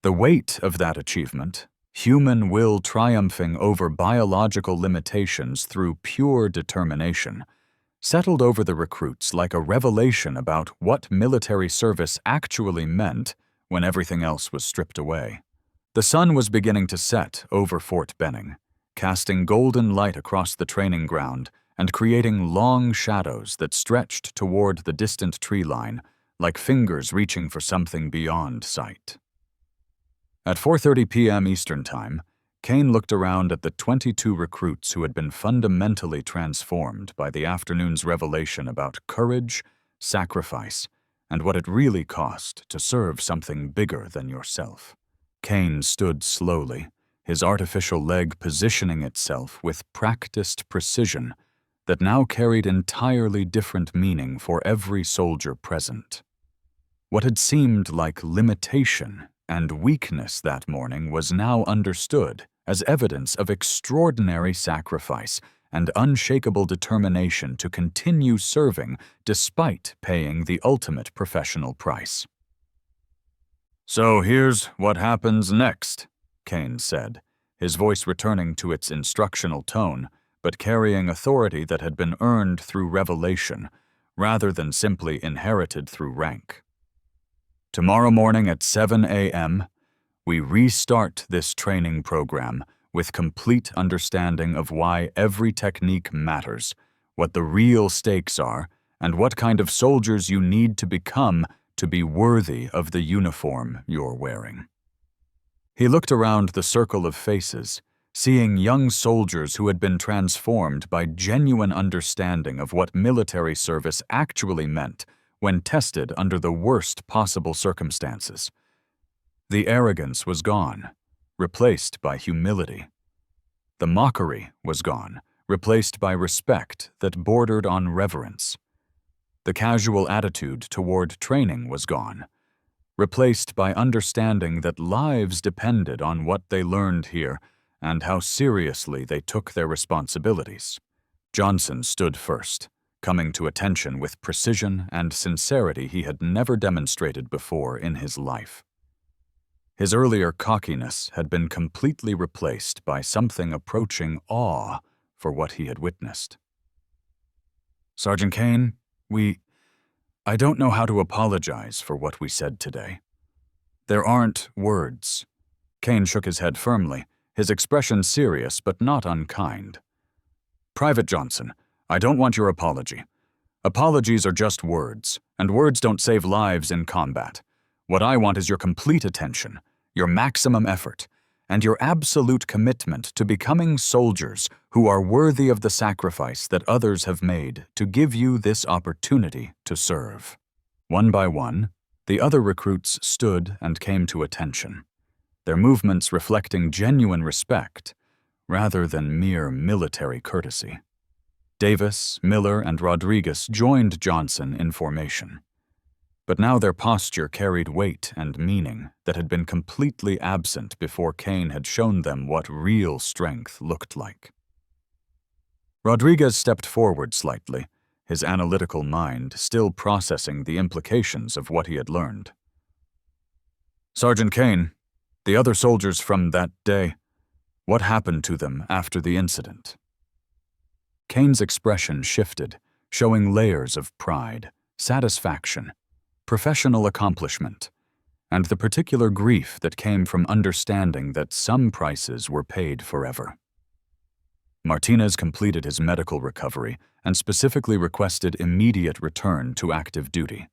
The weight of that achievement, human will triumphing over biological limitations through pure determination, settled over the recruits like a revelation about what military service actually meant when everything else was stripped away. The sun was beginning to set over Fort Benning, casting golden light across the training ground and creating long shadows that stretched toward the distant tree line like fingers reaching for something beyond sight. At 4:30 p.m. Eastern Time, Kane looked around at the 22 recruits who had been fundamentally transformed by the afternoon's revelation about courage, sacrifice, and what it really cost to serve something bigger than yourself. Kane stood slowly, his artificial leg positioning itself with practiced precision that now carried entirely different meaning for every soldier present. What had seemed like limitation and weakness that morning was now understood as evidence of extraordinary sacrifice and unshakable determination to continue serving despite paying the ultimate professional price. "So here's what happens next," Kane said, his voice returning to its instructional tone, but carrying authority that had been earned through revelation, rather than simply inherited through rank. "Tomorrow morning at 7 a.m., we restart this training program with complete understanding of why every technique matters, what the real stakes are, and what kind of soldiers you need to become to be worthy of the uniform you're wearing." He looked around the circle of faces, seeing young soldiers who had been transformed by genuine understanding of what military service actually meant when tested under the worst possible circumstances. The arrogance was gone, replaced by humility. The mockery was gone, replaced by respect that bordered on reverence. The casual attitude toward training was gone, replaced by understanding that lives depended on what they learned here and how seriously they took their responsibilities. Johnson stood first, coming to attention with precision and sincerity he had never demonstrated before in his life. His earlier cockiness had been completely replaced by something approaching awe for what he had witnessed. "Sergeant Kane, I don't know how to apologize for what we said today. There aren't words." Kane shook his head firmly, his expression serious but not unkind. "Private Johnson, I don't want your apology. Apologies are just words, and words don't save lives in combat. What I want is your complete attention, your maximum effort, and your absolute commitment to becoming soldiers who are worthy of the sacrifice that others have made to give you this opportunity to serve." One by one, the other recruits stood and came to attention, their movements reflecting genuine respect rather than mere military courtesy. Davis, Miller, and Rodriguez joined Johnson in formation. But now their posture carried weight and meaning that had been completely absent before Kane had shown them what real strength looked like. Rodriguez stepped forward slightly, his analytical mind still processing the implications of what he had learned. "Sergeant Kane, the other soldiers from that day, What happened to them after the incident? Kane's expression shifted, showing layers of pride, satisfaction, professional accomplishment, and the particular grief that came from understanding that some prices were paid forever. Martinez completed his medical recovery and specifically requested immediate return to active duty.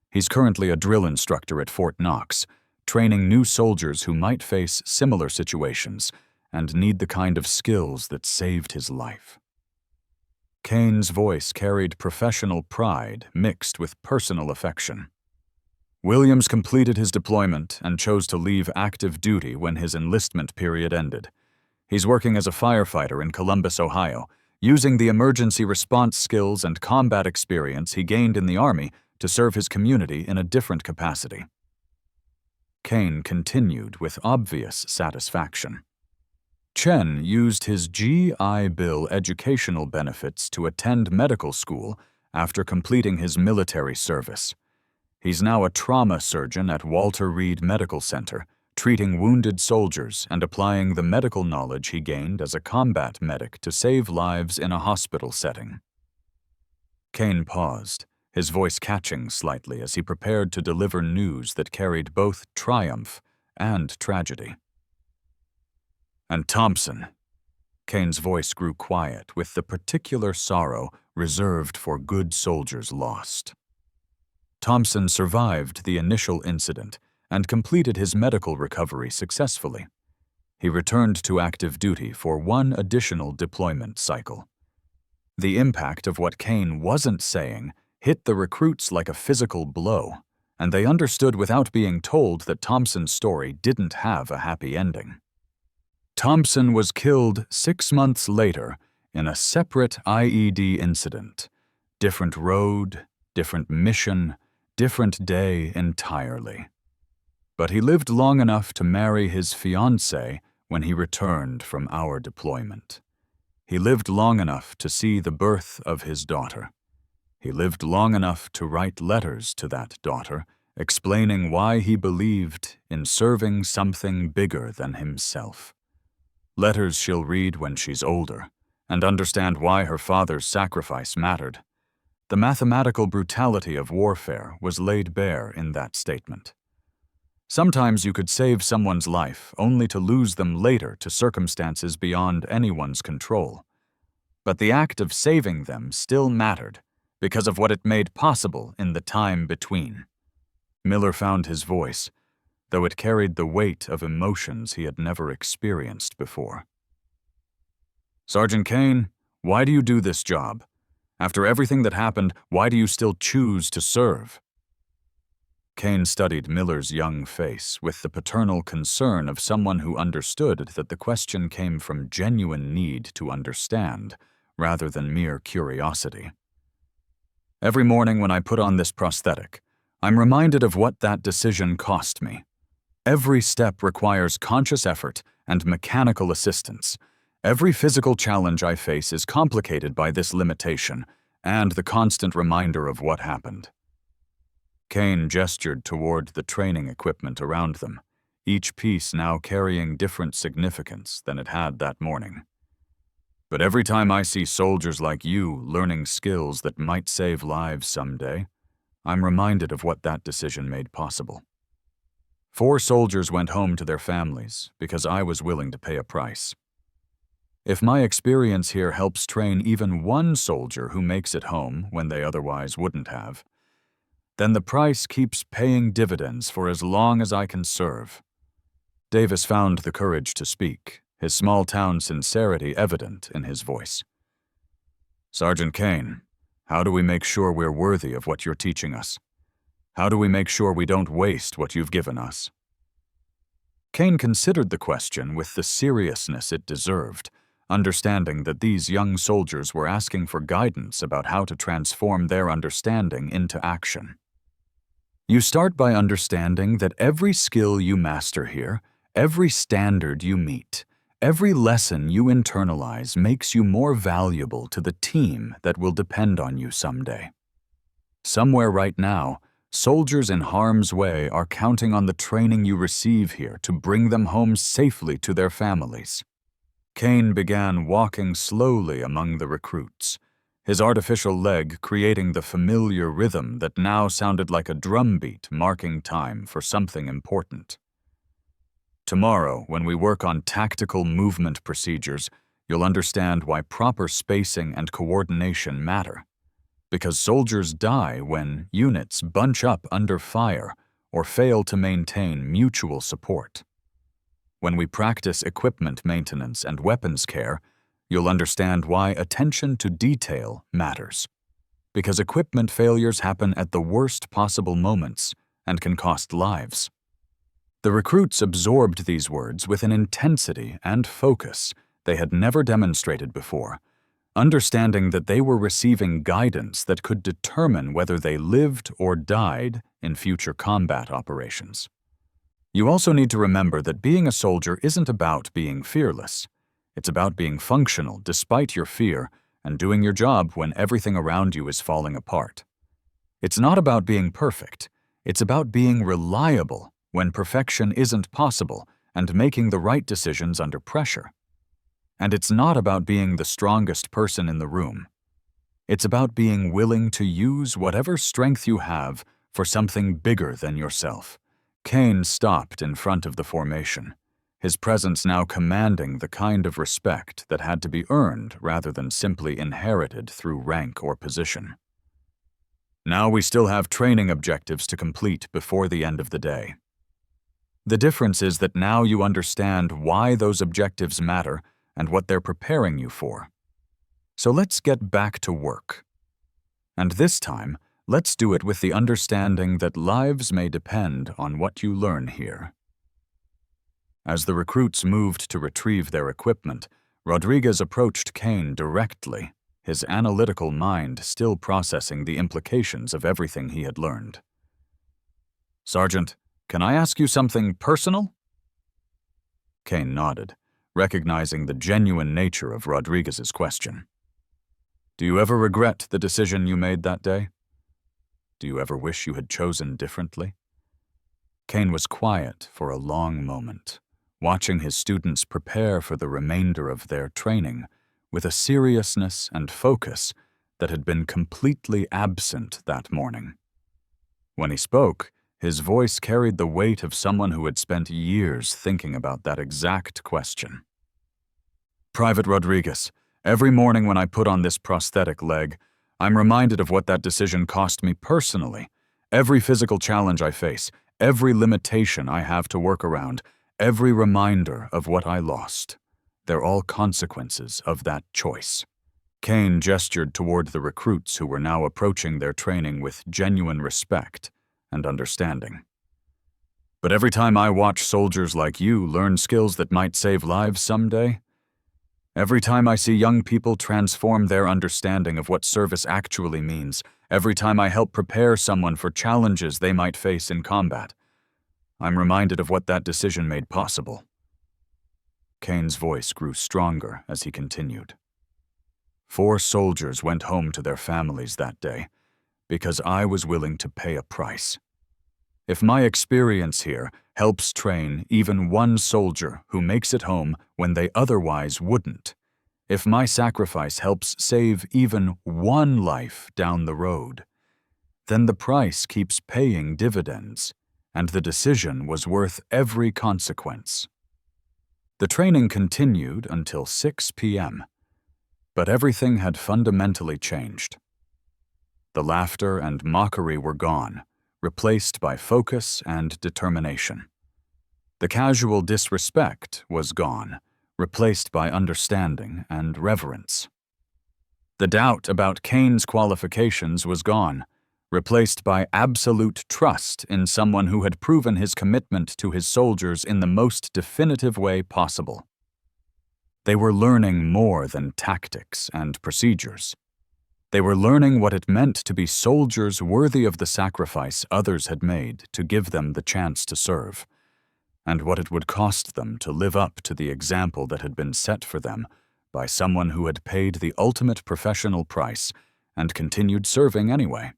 He's currently a drill instructor at Fort Knox, training new soldiers who might face similar situations and need the kind of skills that saved his life. Kane's voice carried professional pride mixed with personal affection. Williams completed his deployment and chose to leave active duty when his enlistment period ended. He's working as a firefighter in Columbus, Ohio, using the emergency response skills and combat experience he gained in the Army to serve his community in a different capacity. Kane continued with obvious satisfaction. Chen used his GI Bill educational benefits to attend medical school after completing his military service. He's now a trauma surgeon at Walter Reed Medical Center, treating wounded soldiers and applying the medical knowledge he gained as a combat medic to save lives in a hospital setting. Kane paused, his voice catching slightly as he prepared to deliver news that carried both triumph and tragedy. And Thompson. Kane's voice grew quiet with the particular sorrow reserved for good soldiers lost. Thompson survived the initial incident and completed his medical recovery successfully. He returned to active duty for one additional deployment cycle. The impact of what Kane wasn't saying hit the recruits like a physical blow, and they understood without being told that Thompson's story didn't have a happy ending. Thompson was killed 6 months later in a separate IED incident. Different road, different mission, different day entirely. But he lived long enough to marry his fiancée when he returned from our deployment. He lived long enough to see the birth of his daughter. He lived long enough to write letters to that daughter, explaining why he believed in serving something bigger than himself. Letters she'll read when she's older, and understand why her father's sacrifice mattered. The mathematical brutality of warfare was laid bare in that statement. Sometimes you could save someone's life only to lose them later to circumstances beyond anyone's control. But the act of saving them still mattered because of what it made possible in the time between. Miller found his voice, though it carried the weight of emotions he had never experienced before. Sergeant Kane, why do you do this job? After everything that happened, why do you still choose to serve? Kane studied Miller's young face with the paternal concern of someone who understood that the question came from genuine need to understand, rather than mere curiosity. Every morning when I put on this prosthetic, I'm reminded of what that decision cost me. Every step requires conscious effort and mechanical assistance. Every physical challenge I face is complicated by this limitation and the constant reminder of what happened. Kane gestured toward the training equipment around them, each piece now carrying different significance than it had that morning. But every time I see soldiers like you learning skills that might save lives someday, I'm reminded of what that decision made possible. 4 soldiers went home to their families because I was willing to pay a price. If my experience here helps train even one soldier who makes it home when they otherwise wouldn't have, then the price keeps paying dividends for as long as I can serve. Davis found the courage to speak, his small-town sincerity evident in his voice. Sergeant Kane, how do we make sure we're worthy of what you're teaching us? How do we make sure we don't waste what you've given us? Kane considered the question with the seriousness it deserved, understanding that these young soldiers were asking for guidance about how to transform their understanding into action. You start by understanding that every skill you master here, every standard you meet, every lesson you internalize makes you more valuable to the team that will depend on you someday. Somewhere right now, soldiers in harm's way are counting on the training you receive here to bring them home safely to their families. Kane began walking slowly among the recruits, his artificial leg creating the familiar rhythm that now sounded like a drumbeat marking time for something important. Tomorrow, when we work on tactical movement procedures, you'll understand why proper spacing and coordination matter. Because soldiers die when units bunch up under fire or fail to maintain mutual support. When we practice equipment maintenance and weapons care, you'll understand why attention to detail matters. Because equipment failures happen at the worst possible moments and can cost lives. The recruits absorbed these words with an intensity and focus they had never demonstrated before, understanding that they were receiving guidance that could determine whether they lived or died in future combat operations. You also need to remember that being a soldier isn't about being fearless. It's about being functional despite your fear and doing your job when everything around you is falling apart. It's not about being perfect. It's about being reliable when perfection isn't possible and making the right decisions under pressure. And it's not about being the strongest person in the room. It's about being willing to use whatever strength you have for something bigger than yourself. Kane stopped in front of the formation, his presence now commanding the kind of respect that had to be earned rather than simply inherited through rank or position. Now we still have training objectives to complete before the end of the day. The difference is that now you understand why those objectives matter and what they're preparing you for. So let's get back to work. And this time, let's do it with the understanding that lives may depend on what you learn here. As the recruits moved to retrieve their equipment, Rodriguez approached Kane directly, his analytical mind still processing the implications of everything he had learned. "Sergeant, can I ask you something personal?" Kane nodded, recognizing the genuine nature of Rodriguez's question. "Do you ever regret the decision you made that day? Do you ever wish you had chosen differently?" Kane was quiet for a long moment, watching his students prepare for the remainder of their training with a seriousness and focus that had been completely absent that morning. When he spoke, his voice carried the weight of someone who had spent years thinking about that exact question. "Private Rodriguez, every morning when I put on this prosthetic leg, I'm reminded of what that decision cost me personally. Every physical challenge I face, every limitation I have to work around, every reminder of what I lost. They're all consequences of that choice." Kane gestured toward the recruits who were now approaching their training with genuine respect and understanding. "But every time I watch soldiers like you learn skills that might save lives someday, every time I see young people transform their understanding of what service actually means, every time I help prepare someone for challenges they might face in combat, I'm reminded of what that decision made possible." Kane's voice grew stronger as he continued. 4 soldiers went home to their families that day because I was willing to pay a price. If my experience here helps train even one soldier who makes it home when they otherwise wouldn't, if my sacrifice helps save even one life down the road, then the price keeps paying dividends, and the decision was worth every consequence. The training continued until 6 p.m., but everything had fundamentally changed. The laughter and mockery were gone, replaced by focus and determination. The casual disrespect was gone, replaced by understanding and reverence. The doubt about Kane's qualifications was gone, replaced by absolute trust in someone who had proven his commitment to his soldiers in the most definitive way possible. They were learning more than tactics and procedures. They were learning what it meant to be soldiers worthy of the sacrifice others had made to give them the chance to serve, and what it would cost them to live up to the example that had been set for them by someone who had paid the ultimate professional price and continued serving anyway.